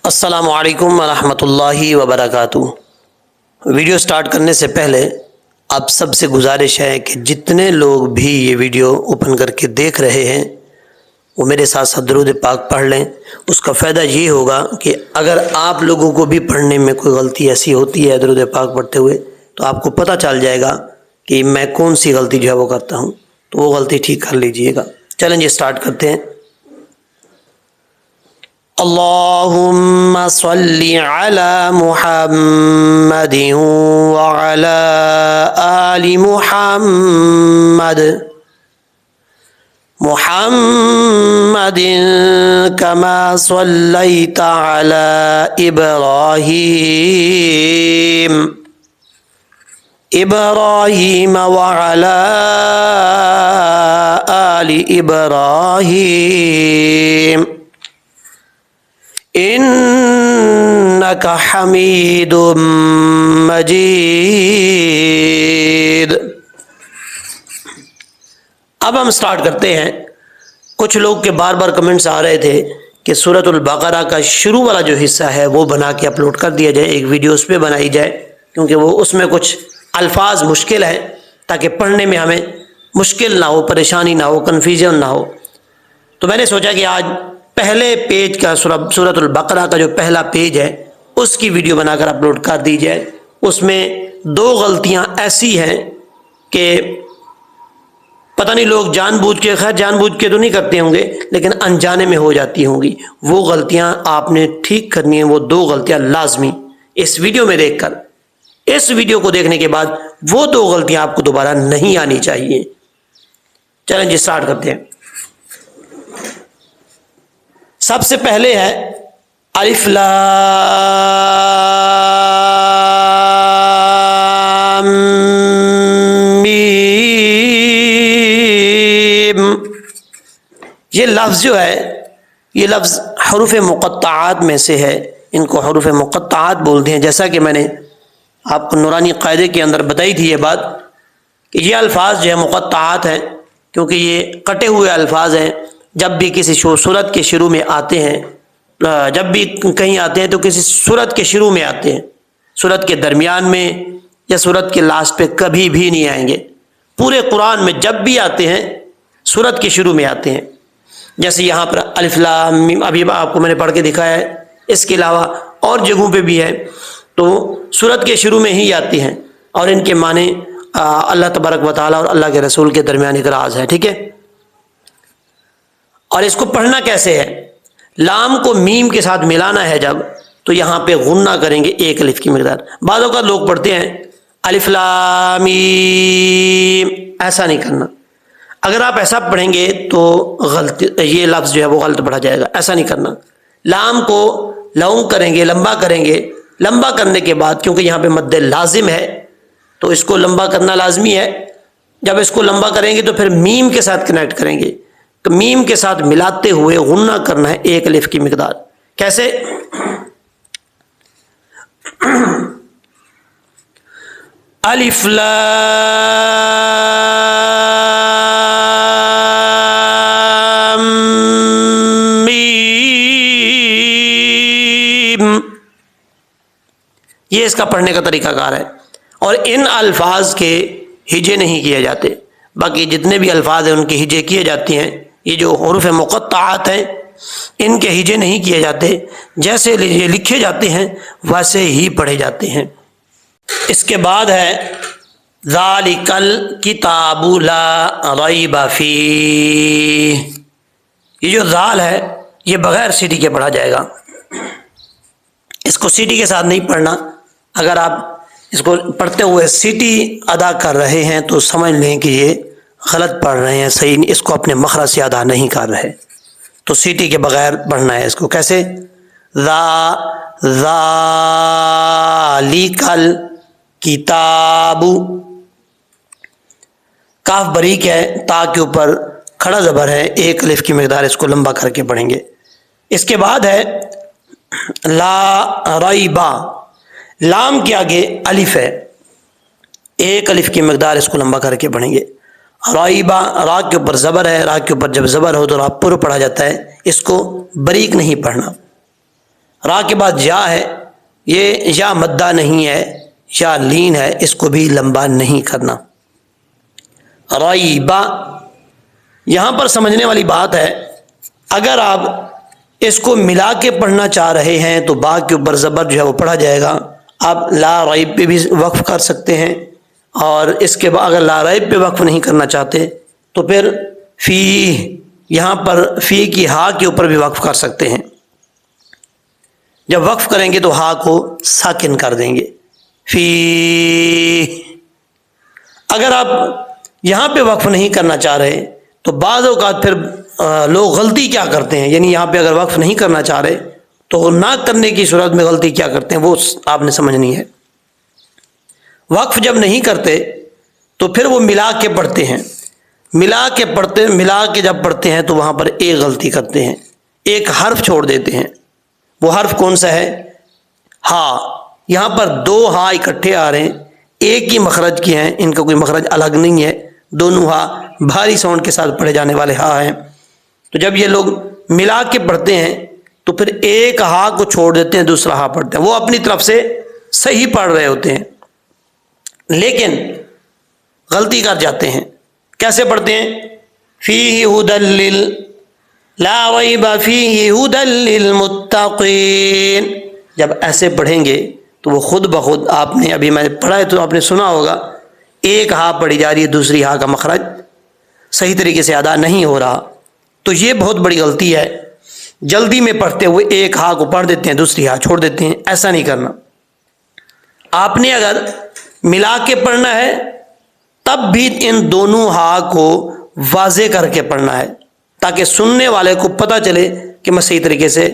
السلام علیکم ورحمۃ اللہ وبرکاتہ۔ ویڈیو سٹارٹ کرنے سے پہلے آپ سب سے گزارش ہے کہ جتنے لوگ بھی یہ ویڈیو اوپن کر کے دیکھ رہے ہیں وہ میرے ساتھ ساتھ درود پاک پڑھ لیں۔ اس کا فائدہ یہ ہوگا کہ اگر آپ لوگوں کو بھی پڑھنے میں کوئی غلطی ایسی ہوتی ہے درود پاک پڑھتے ہوئے تو آپ کو پتہ چل جائے گا کہ میں کون سی غلطی جو ہے وہ کرتا ہوں، تو وہ غلطی ٹھیک کر لیجئے گا۔ چلیں جی سٹارٹ کرتے ہیں۔ اللہم صلی علی محمد وعلی آل محمد محمد کما صلیت علی ابراہیم وعلی آل ابراہیم انک حمید مجید۔ اب ہم سٹارٹ کرتے ہیں۔ کچھ لوگ کے بار بار کمنٹس آ رہے تھے کہ سورۃ البقرہ کا شروع والا جو حصہ ہے وہ بنا کے اپلوڈ کر دیا جائے، ایک ویڈیو اس پہ بنائی جائے، کیونکہ وہ اس میں کچھ الفاظ مشکل ہیں تاکہ پڑھنے میں ہمیں مشکل نہ ہو، پریشانی نہ ہو، کنفیوژن نہ ہو۔ تو میں نے سوچا کہ آج پہلے پیج کا سورۃ البقرہ کا جو پہلا پیج ہے اس کی ویڈیو بنا کر اپلوڈ کر دی جائے۔ اس میں دو غلطیاں ایسی ہیں کہ پتہ نہیں لوگ جان بوجھ کے، خیر جان بوجھ کے تو نہیں کرتے ہوں گے لیکن انجانے میں ہو جاتی ہوں گی، وہ غلطیاں آپ نے ٹھیک کرنی ہیں۔ وہ دو غلطیاں لازمی اس ویڈیو میں دیکھ کر، اس ویڈیو کو دیکھنے کے بعد وہ دو غلطیاں آپ کو دوبارہ نہیں آنی چاہیے۔ چلیں جی سٹارٹ کرتے ہیں۔ سب سے پہلے ہے الف لام میم۔ یہ لفظ جو ہے، یہ لفظ حروف مقطعات میں سے ہے، ان کو حروف مقطعات بولتے ہیں۔ جیسا کہ میں نے آپ کو نورانی قاعدے کے اندر بتائی تھی یہ بات کہ یہ الفاظ جو ہے مقطعات ہیں، کیونکہ یہ کٹے ہوئے الفاظ ہیں۔ جب بھی کسی سورت کے شروع میں آتے ہیں، جب بھی کہیں آتے ہیں تو کسی سورت کے شروع میں آتے ہیں، سورت کے درمیان میں یا سورت کے لاسٹ پہ کبھی بھی نہیں آئیں گے۔ پورے قرآن میں جب بھی آتے ہیں سورت کے شروع میں آتے ہیں، جیسے یہاں پر الف لام میم ابھی آپ کو میں نے پڑھ کے دکھایا ہے، اس کے علاوہ اور جگہوں پہ بھی ہے، تو سورت کے شروع میں ہی آتے ہیں اور ان کے معنی اللہ تبارک و تعالیٰ اور اللہ کے رسول کے درمیان ایک راز ہے، ٹھیک ہے۔ اور اس کو پڑھنا کیسے ہے؟ لام کو میم کے ساتھ ملانا ہے جب، تو یہاں پہ غنہ کریں گے ایک الف کی مقدار۔ بعض اوقات لوگ پڑھتے ہیں الف لام میم، ایسا نہیں کرنا۔ اگر آپ ایسا پڑھیں گے تو غلط، یہ لفظ جو ہے وہ غلط پڑھا جائے گا، ایسا نہیں کرنا۔ لام کو لونگ کریں گے، لمبا کریں گے، لمبا کرنے کے بعد کیونکہ یہاں پہ مد لازم ہے تو اس کو لمبا کرنا لازمی ہے۔ جب اس کو لمبا کریں گے تو پھر میم کے ساتھ کنیکٹ کریں گے، تو میم کے ساتھ ملاتے ہوئے غنہ کرنا ہے ایک الف کی مقدار۔ کیسے؟ الف لام میم، یہ اس کا پڑھنے کا طریقہ کار ہے۔ اور ان الفاظ کے ہجے نہیں کیے جاتے، باقی جتنے بھی الفاظ ہیں ان کے ہجے کیے جاتے ہیں۔ یہ جو حروف مقطعات ہیں ان کے ہجے نہیں کیے جاتے، جیسے یہ لکھے جاتے ہیں ویسے ہی پڑھے جاتے ہیں۔ اس کے بعد ہے ذالک الکتاب لا ریب فیہ۔ یہ جو ذال ہے یہ بغیر سیٹی کے پڑھا جائے گا، اس کو سیٹی کے ساتھ نہیں پڑھنا۔ اگر آپ اس کو پڑھتے ہوئے سیٹی ادا کر رہے ہیں تو سمجھ لیں کہ یہ غلط پڑھ رہے ہیں، صحیح نہیں، اس کو اپنے مخرج سے ادا نہیں کر رہے، تو سیٹی کے بغیر پڑھنا ہے اس کو۔ کیسے؟ ذالک الکتاب، کاف بریک ہے، تا کے اوپر کھڑا زبر ہے، ایک الف کی مقدار، اس کو لمبا کر کے پڑھیں گے۔ اس کے بعد ہے لا ریبا، لام کے آگے الف ہے، ایک الف کی مقدار، اس کو لمبا کر کے پڑھیں گے۔ رائبہ، را کے اوپر زبر ہے، را کے اوپر جب زبر ہو تو را پر پڑھا جاتا ہے، اس کو بریک نہیں پڑھنا۔ را کے بعد یا ہے، یہ یا مدہ نہیں ہے، یا لین ہے، اس کو بھی لمبا نہیں کرنا۔ ریبا، یہاں پر سمجھنے والی بات ہے، اگر آپ اس کو ملا کے پڑھنا چاہ رہے ہیں تو با کے اوپر زبر جو ہے وہ پڑھا جائے گا۔ آپ لا ریب پہ بھی وقف کر سکتے ہیں، اور اس کے بعد اگر لا ریب پہ وقف نہیں کرنا چاہتے تو پھر فی، یہاں پر فی کی ہا کے اوپر بھی وقف کر سکتے ہیں۔ جب وقف کریں گے تو ہا کو ساکن کر دیں گے، فی۔ اگر آپ یہاں پہ وقف نہیں کرنا چاہ رہے تو بعض اوقات پھر لوگ غلطی کیا کرتے ہیں، یعنی یہاں پہ اگر وقف نہیں کرنا چاہ رہے تو نہ کرنے کی صورت میں غلطی کیا کرتے ہیں وہ آپ نے سمجھنی ہے۔ وقف جب نہیں کرتے تو پھر وہ ملا کے پڑھتے ہیں، ملا کے جب پڑھتے ہیں تو وہاں پر ایک غلطی کرتے ہیں، ایک حرف چھوڑ دیتے ہیں۔ وہ حرف کون سا ہے؟ ہا۔ یہاں پر دو ہا اکٹھے آ رہے ہیں، ایک ہی مخرج کے ہیں، ان کا کوئی مخرج الگ نہیں ہے، دونوں ہا بھاری ساؤنڈ کے ساتھ پڑھے جانے والے ہا ہیں۔ تو جب یہ لوگ ملا کے پڑھتے ہیں تو پھر ایک ہا کو چھوڑ دیتے ہیں، دوسرا ہا پڑھتے ہیں، وہ اپنی طرف سے صحیح پڑھ رہے ہوتے ہیں لیکن غلطی کر جاتے ہیں۔ کیسے پڑھتے ہیں؟ فیہ ھدی لا ریب فیہ ھدی للمتقین۔ جب ایسے پڑھیں گے تو وہ خود بخود، آپ نے ابھی میں پڑھا ہے تو آپ نے سنا ہوگا، ایک ہا پڑھی جا رہی ہے، دوسری ہا کا مخرج صحیح طریقے سے ادا نہیں ہو رہا۔ تو یہ بہت بڑی غلطی ہے، جلدی میں پڑھتے ہوئے ایک ہا کو پڑھ دیتے ہیں، دوسری ہا چھوڑ دیتے ہیں، ایسا نہیں کرنا۔ آپ نے اگر ملا کے پڑھنا ہے تب بھی ان دونوں ہا کو واضح کر کے پڑھنا ہے تاکہ سننے والے کو پتہ چلے کہ میں صحیح طریقے سے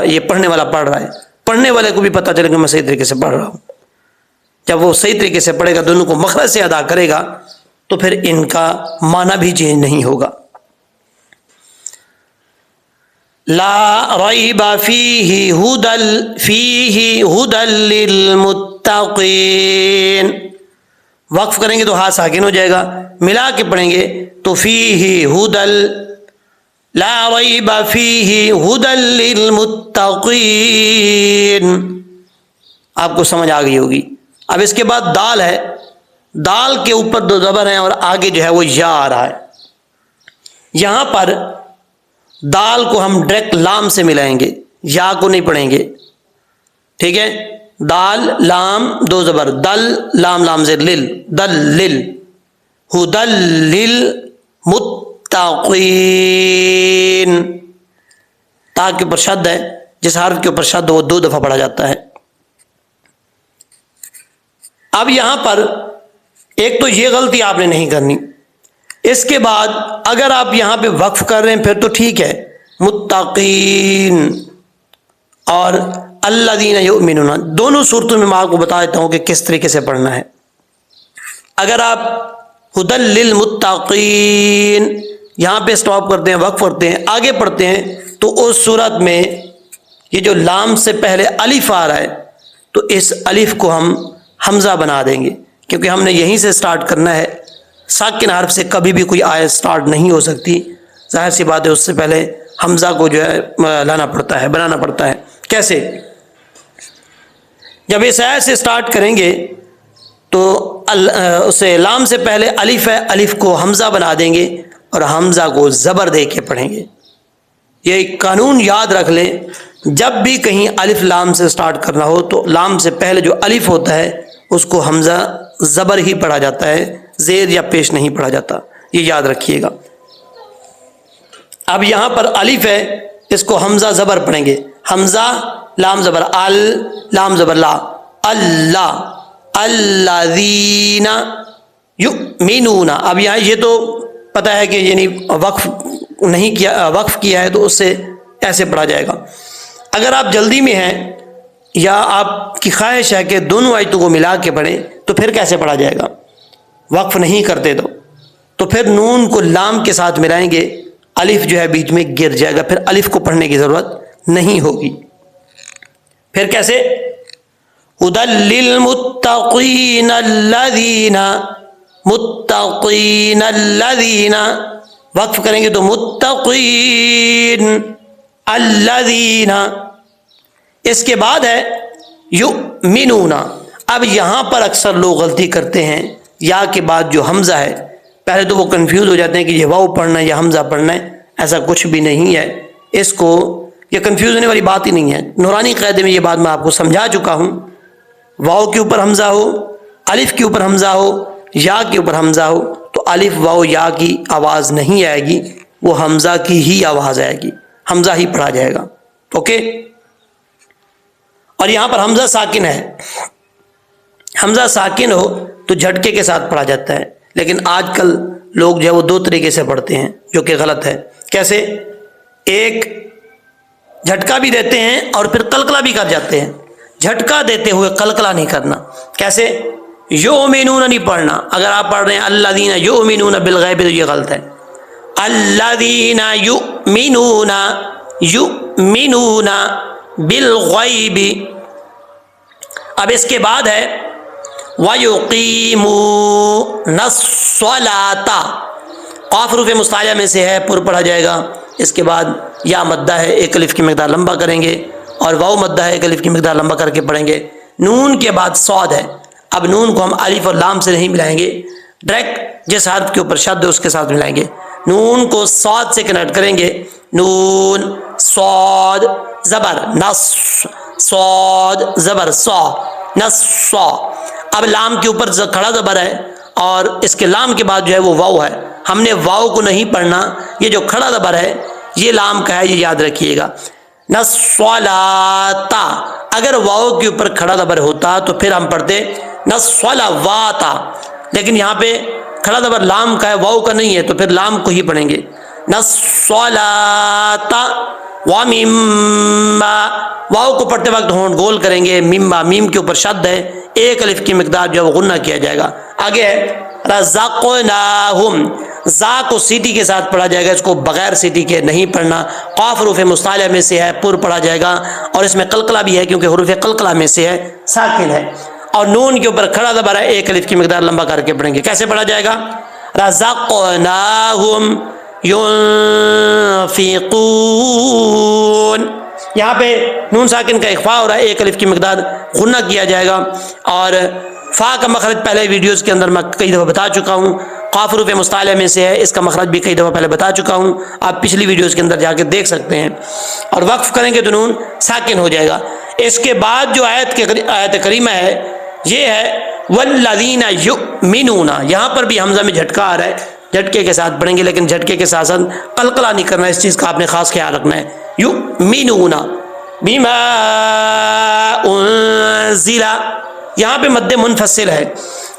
یہ پڑھنے والا پڑھ رہا ہے، پڑھنے والے کو بھی پتہ چلے کہ میں صحیح طریقے سے پڑھ رہا ہوں۔ جب وہ صحیح طریقے سے پڑھے گا، دونوں کو مخرج سے ادا کرے گا تو پھر ان کا معنی بھی چینج نہیں ہوگا۔ لا ریب فیہ ھدی للمتقین، وقف کریں گے تو ہا ساکن ہو جائے گا، ملا کے پڑھیں گے تو فیہ ھدی، لا ریب فیہ ھدی للمتقین۔ آپ کو سمجھ آ گئی ہوگی۔ اب اس کے بعد دال ہے، دال کے اوپر دو زبر ہیں اور آگے جو ہے وہ یا آ رہا ہے۔ یہاں پر دال کو ہم ڈائریکٹ لام سے ملائیں گے، یا کو نہیں پڑھیں گے، ٹھیک ہے؟ دال لام دو زبر، دل لام لام سے لل، دل لل، ھدی للمتقین۔ تا کے اوپر شد ہے، جس حرف کے اوپر شد ہو وہ 2 دفعہ پڑھا جاتا ہے۔ اب یہاں پر ایک تو یہ غلطی آپ نے نہیں کرنی، اس کے بعد اگر آپ یہاں پہ وقف کر رہے ہیں پھر تو ٹھیک ہے، متقین اور الذین یؤمنون، دونوں صورتوں میں آپ کو بتا دیتا ہوں کہ کس طریقے سے پڑھنا ہے۔ اگر آپ ھدی للمتقین یہاں پہ سٹاپ کرتے ہیں، وقف کرتے ہیں، آگے پڑھتے ہیں تو اس صورت میں یہ جو لام سے پہلے الف آ رہا ہے تو اس الف کو ہم حمزہ بنا دیں گے، کیونکہ ہم نے یہیں سے سٹارٹ کرنا ہے۔ ساکن حرف سے کبھی بھی کوئی آیت سٹارٹ نہیں ہو سکتی، ظاہر سی بات ہے، اس سے پہلے حمزہ کو جو ہے لانا پڑتا ہے، بنانا پڑتا ہے۔ کیسے؟ جب اس آیت سے سٹارٹ کریں گے تو اسے لام سے پہلے الف ہے، الف کو حمزہ بنا دیں گے اور حمزہ کو زبر دے کے پڑھیں گے۔ یہ ایک قانون یاد رکھ لیں، جب بھی کہیں الف لام سے سٹارٹ کرنا ہو تو لام سے پہلے جو الف ہوتا ہے اس کو حمزہ زبر ہی پڑھا جاتا ہے، زیر یا پیش نہیں پڑھا جاتا، یہ یاد رکھیے گا۔ اب یہاں پر الف ہے، اس کو حمزہ زبر پڑھیں گے، حمزہ لام زبر ال، لام زبر لا، اللہ، الذین یؤمنون۔ اب یہاں یہ تو پتہ ہے کہ یعنی وقف نہیں کیا، وقف کیا ہے تو اس سے ایسے پڑھا جائے گا۔ اگر آپ جلدی میں ہیں یا آپ کی خواہش ہے کہ دونوں آیتوں کو ملا کے پڑھیں تو پھر کیسے پڑھا جائے گا؟ وقف نہیں کرتے تو پھر نون کو لام کے ساتھ ملائیں گے، الف جو ہے بیچ میں گر جائے گا، پھر الف کو پڑھنے کی ضرورت نہیں ہوگی۔ پھر کیسے؟ ھدی للمتقین الذین، متقین الذین، وقف کریں گے تو متقین الذین، اس کے بعد ہے یؤمنون. اب یہاں پر اکثر لوگ غلطی کرتے ہیں، یا کے بعد جو حمزہ ہے پہلے تو وہ کنفیوز ہو جاتے ہیں کہ یہ واو پڑھنا ہے یا حمزہ پڑھنا ہے. ایسا کچھ بھی نہیں ہے، اس کو یہ کنفیوز ہونے والی بات ہی نہیں ہے. نورانی قاعدے میں یہ بات میں آپ کو سمجھا چکا ہوں. واو کے اوپر حمزہ ہو، الف کے اوپر حمزہ ہو، یا کے اوپر حمزہ ہو تو الف واو یا کی آواز نہیں آئے گی، وہ حمزہ کی ہی آواز آئے گی، حمزہ ہی پڑھا جائے گا. اوکے. اور یہاں پر حمزہ ساکن ہے. حمزہ ساکن ہو تو جھٹکے کے ساتھ پڑھا جاتا ہے، لیکن آج کل لوگ جو ہے وہ دو طریقے سے پڑھتے ہیں جو کہ غلط ہے. کیسے؟ ایک جھٹکا بھی دیتے ہیں اور پھر قلقلہ بھی کر جاتے ہیں. جھٹکا دیتے ہوئے قلقلہ نہیں کرنا. کیسے؟ یؤمنون نہیں پڑھنا. اگر آپ پڑھ رہے ہیں الذین یؤمنون بالغیب تو یہ غلط ہے. الذین یؤمنون بالغیب. اب اس کے بعد ہے وَيُقِيمُونَ الصَّلَاةَ. قاف حروف مستعلیٰ میں سے ہے، پر پڑھا جائے گا. اس کے بعد یا مدہ ہے، ایک الف کی مقدار لمبا کریں گے، اور واو مدہ ہے، ایک الف کی مقدار لمبا کر کے پڑھیں گے. نون کے بعد صاد ہے. اب نون کو ہم الف اور لام سے نہیں ملائیں گے، ڈائریکٹ جس حرف کے اوپر شد ہے اس کے ساتھ ملائیں گے. نون کو صاد سے کنیکٹ کریں گے. نون صاد زبر نص، صاد زبر صا، نصا. اب لام کے اوپر کھڑا زبر ہے اور اس کے لام کے بعد جو ہے وہ واو ہے. ہم نے واو کو نہیں پڑھنا، یہ جو کھڑا زبر ہے یہ لام کا ہے، یہ یاد رکھیے گا. نصلاتا. اگر واو کے اوپر کھڑا زبر ہوتا تو پھر ہم پڑھتے نصلواتا، لیکن یہاں پہ کھڑا زبر لام کا ہے، واو کا نہیں ہے، تو پھر لام کو ہی پڑھیں گے. نصلاتا وَمِمَّا. واو کو پڑھتے وقت ہونٹ گول کریں گے. مما، میم کے اوپر شد ہے، ایک الف کی مقدار جو ہے وہ غنہ کیا جائے گا. آگے ہے رزقناہم. زا کو سیٹی کے ساتھ پڑھا جائے گا، اس کو بغیر سیٹی کے نہیں پڑھنا. قاف حروف مستعلیٰ میں سے ہے، پر پڑھا جائے گا، اور اس میں قلقلہ بھی ہے کیونکہ حروف قلقلہ میں سے ہے، ساکن ہے. اور نون کے اوپر کھڑا زبر ہے، ایک الف کی مقدار لمبا کر کے پڑھیں گے. کیسے پڑھا جائے گا؟ رزقناہم ينفقون. یہاں پہ نون ساکن کا اخفاء ہو رہا ہے، ایک الف کی مقدار غنہ کیا جائے گا. اور فا کا مخرج پہلے ویڈیوز کے اندر میں کئی دفعہ بتا چکا ہوں. قاف حروف مستعلیٰ میں سے ہے، اس کا مخرج بھی کئی دفعہ پہلے بتا چکا ہوں، آپ پچھلی ویڈیوز کے اندر جا کے دیکھ سکتے ہیں. اور وقف کریں گے تو نون ساکن ہو جائے گا. اس کے بعد جو آیت کریمہ ہے یہ ہے والذین یؤمنون. یہاں پر بھی حمزہ میں جھٹکا آ رہا ہے، جھٹکے کے ساتھ پڑھیں گے، لیکن جھٹکے کے ساتھ ساتھ قلقلہ نہیں کرنا. اس چیز کا آپ نے خاص خیال رکھنا ہے. یؤمنون بما انزل. یہاں پہ مد منفصل ہے.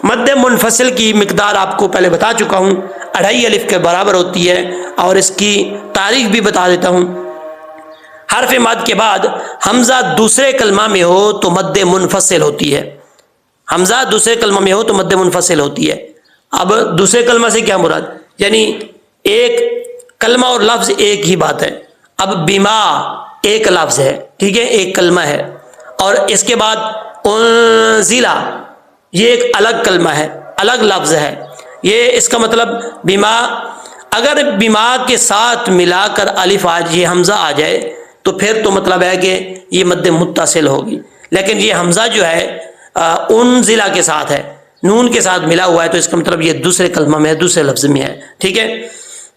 مد منفصل کی مقدار آپ کو پہلے بتا چکا ہوں، 2.5 الف کے برابر ہوتی ہے، اور اس کی تاریخ بھی بتا دیتا ہوں. حرف مد کے بعد حمزہ دوسرے کلمہ میں ہو تو مد منفصل ہوتی ہے. حمزہ دوسرے کلمہ میں ہو تو مد منفصل ہوتی ہے. اب دوسرے کلمہ سے کیا مراد؟ یعنی ایک کلمہ اور لفظ ایک ہی بات ہے. اب بما ایک لفظ ہے، ٹھیک ہے، ایک کلمہ ہے، اور اس کے بعد انزلہ یہ ایک الگ کلمہ ہے، الگ لفظ ہے. یہ اس کا مطلب بما، اگر بما کے ساتھ ملا کر الف یہ حمزہ آ جائے تو پھر تو مطلب ہے کہ یہ مد متصل ہوگی. لیکن یہ حمزہ جو ہے انزلہ کے ساتھ ہے، نون کے ساتھ ملا ہوا ہے، تو اس کا مطلب یہ دوسرے کلمہ میں ہے، دوسرے لفظ میں ہے. ٹھیک ہے،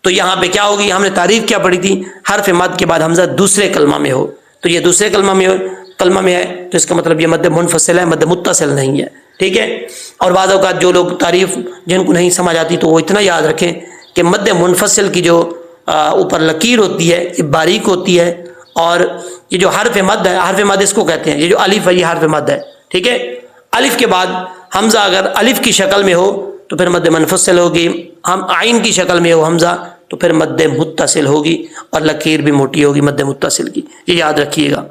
تو یہاں پہ کیا ہوگی؟ ہم نے تعریف کیا پڑھی تھی؟ حرف مد کے بعد حمزہ دوسرے کلمہ میں ہو تو یہ دوسرے کلمہ میں ہے، تو اس کا مطلب یہ مد منفصل ہے، مد متصل نہیں ہے. ٹھیک ہے. اور بعض اوقات جو لوگ تعریف جن کو نہیں سمجھ آتی تو وہ اتنا یاد رکھیں کہ مد منفصل کی جو اوپر لکیر ہوتی ہے یہ باریک ہوتی ہے، اور یہ جو حرف مد ہے، حرف مد اس کو کہتے ہیں، یہ جو الف ہے یہ حرف مد ہے. ٹھیک ہے. الف کے بعد حمزہ اگر الف کی شکل میں ہو تو پھر مد منفصل ہوگی، ہم عین کی شکل میں ہو حمزہ تو پھر مد متصل ہوگی، اور لکیر بھی موٹی ہوگی مد متصل کی. یہ یاد رکھیے گا.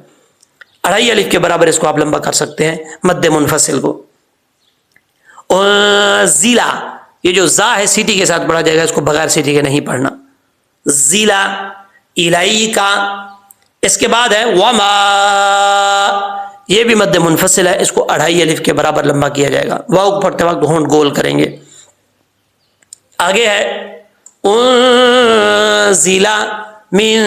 2.5 الف کے برابر اس کو آپ لمبا کر سکتے ہیں مد منفصل کو. زیلا، یہ جو زا ہے سیٹی کے ساتھ پڑھا جائے گا، اس کو بغیر سیٹی کے نہیں پڑھنا. زیلا الائی کا. اس کے بعد ہے وما، یہ بھی مد منفصل ہے، اس کو 2.5 الف کے برابر لمبا کیا جائے گا. واو پڑھتے وقت ہونٹ گول کریں گے. آگے ہے انزل من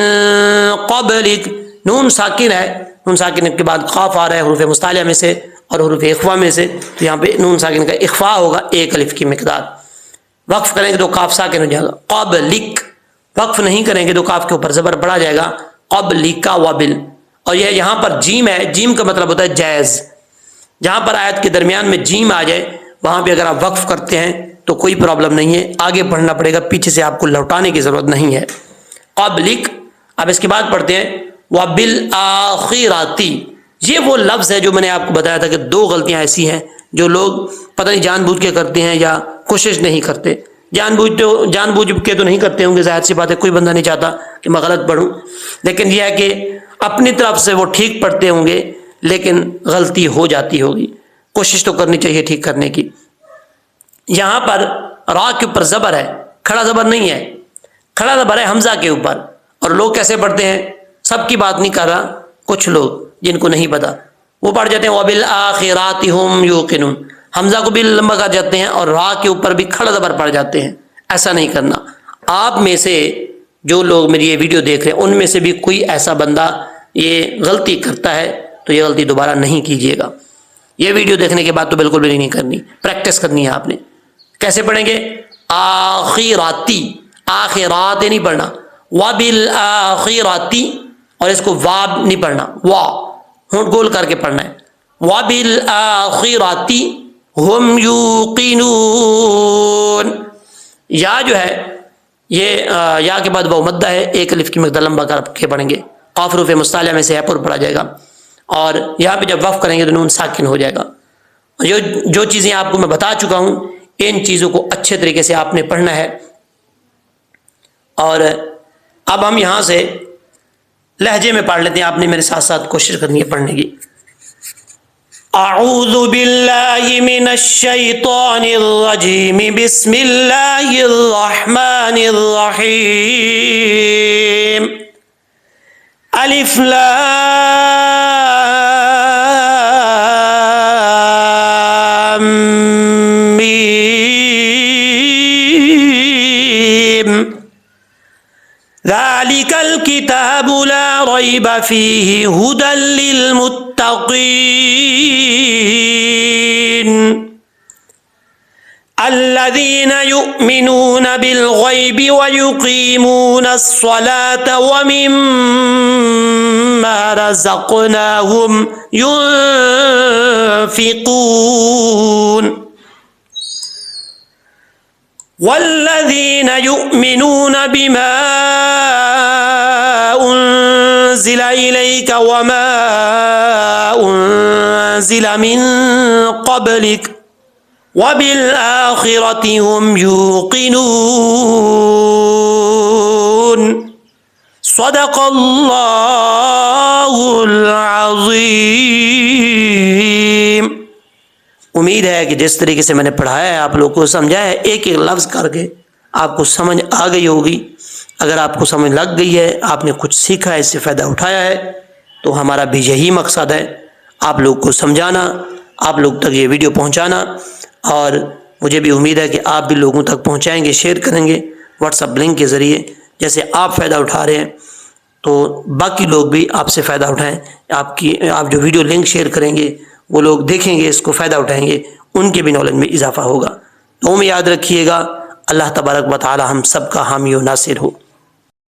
قبلک. نون ساکن ہے، نون ساکن کے بعد قاف آ رہا ہے حروف مستعلیہ میں سے اور حروف اخفا میں سے، تو یہاں پہ نون ساکن کا اخفا ہوگا ایک الف کی مقدار. وقف کریں گے تو کاف ساکن ہو جائے گا. قبلک، وقف نہیں کریں گے تو کاف کے اوپر زبر پڑا جائے گا قبلک وبل. اور یہ یہاں پر جیم ہے، جیم کا مطلب ہوتا ہے جائز. جہاں پر آیت کے درمیان میں جیم آ جائے وہاں پہ اگر آپ وقف کرتے ہیں تو کوئی پرابلم نہیں ہے، آگے پڑھنا پڑے گا، پیچھے سے آپ کو لوٹانے کی ضرورت نہیں ہے. قبلک. اب اس کے بعد پڑھتے ہیں وبالآخراتی. یہ وہ لفظ ہے جو میں نے آپ کو بتایا تھا کہ دو غلطیاں ایسی ہیں جو لوگ پتہ نہیں جان بوجھ کے کرتے ہیں یا کوشش نہیں کرتے. جان بوجھ کے تو نہیں کرتے ہوں گے، ظاہر سی بات ہے، کوئی بندہ نہیں چاہتا کہ میں غلط پڑھوں، لیکن یہ ہے کہ اپنی طرف سے وہ ٹھیک پڑھتے ہوں گے لیکن غلطی ہو جاتی ہوگی. کوشش تو کرنی چاہیے ٹھیک کرنے کی. یہاں پر را کے اوپر زبر ہے، کھڑا زبر نہیں ہے، کھڑا زبر ہے حمزہ کے اوپر. اور لوگ کیسے پڑھتے ہیں، سب کی بات نہیں کر رہا، کچھ لوگ جن کو نہیں پتا وہ پڑھ جاتے ہیں وبالآخرات ہم یوقنون. حمزہ کو بھی لمبا کر جاتے ہیں اور را کے اوپر بھی کھڑا زبر پڑ جاتے ہیں. ایسا نہیں کرنا. آپ میں سے جو لوگ میری یہ ویڈیو دیکھ رہے ہیں ان میں سے بھی کوئی ایسا بندہ یہ غلطی کرتا ہے تو یہ غلطی دوبارہ نہیں کیجیے گا. یہ ویڈیو دیکھنے کے بعد تو بالکل بھی نہیں کرنی، پریکٹس کرنی ہے آپ نے. کیسے پڑھیں گے؟ آخراتی، آخرات نہیں پڑھنا، وبالآخراتی، اور اس کو واب نہیں پڑھنا، وا ہونٹ گول کر کے پڑھنا ہے. وبالآخراتی ہم یوقنون. یا جو ہے یہ یا کے بعد وہ مدہ ہے، ایک الف کی مقدار لمبا کر کے پڑھیں گے. قاف حروف مستعلیہ میں سے ہے پر پڑھا جائے گا. اور یہاں پہ جب وقف کریں گے تو نون ساکن ہو جائے گا. جو چیزیں آپ کو میں بتا چکا ہوں ان چیزوں کو اچھے طریقے سے آپ نے پڑھنا ہے. اور اب ہم یہاں سے لہجے میں پڑھ لیتے ہیں، آپ نے میرے ساتھ ساتھ کوشش کرنی ہے پڑھنے کی. اعوذ باللہ من الشیطان الرجیم، بسم اللہ الرحمن الرحیم. الف لام میم. ذلك الكتاب لا ريب فيه هدى للمتقين الذين يؤمنون بالغيب ويقيمون الصلاة ومما رزقناهم ينفقون والذين يؤمنون بما أنزل إليك وما أنزل من قبلك وبالآخرة هم يوقنون. صدق الله العظيم. امید ہے کہ جس طریقے سے میں نے پڑھایا ہے آپ لوگ کو سمجھایا ہے، ایک ایک لفظ کر کے آپ کو سمجھ آ گئی ہوگی. اگر آپ کو سمجھ لگ گئی ہے، آپ نے کچھ سیکھا ہے، اس سے فائدہ اٹھایا ہے، تو ہمارا بھی یہی مقصد ہے، آپ لوگ کو سمجھانا، آپ لوگ تک یہ ویڈیو پہنچانا. اور مجھے بھی امید ہے کہ آپ بھی لوگوں تک پہنچائیں گے، شیئر کریں گے واٹس ایپ لنک کے ذریعے. جیسے آپ فائدہ اٹھا رہے ہیں تو باقی لوگ بھی آپ سے فائدہ اٹھائیں. آپ جو ویڈیو لنک شیئر کریں گے وہ لوگ دیکھیں گے، اس کو فائدہ اٹھائیں گے، ان کے بھی نالج میں اضافہ ہوگا. تو میں یاد رکھیے گا، اللہ تبارک و تعالی ہم سب کا حامی و ناصر ہو.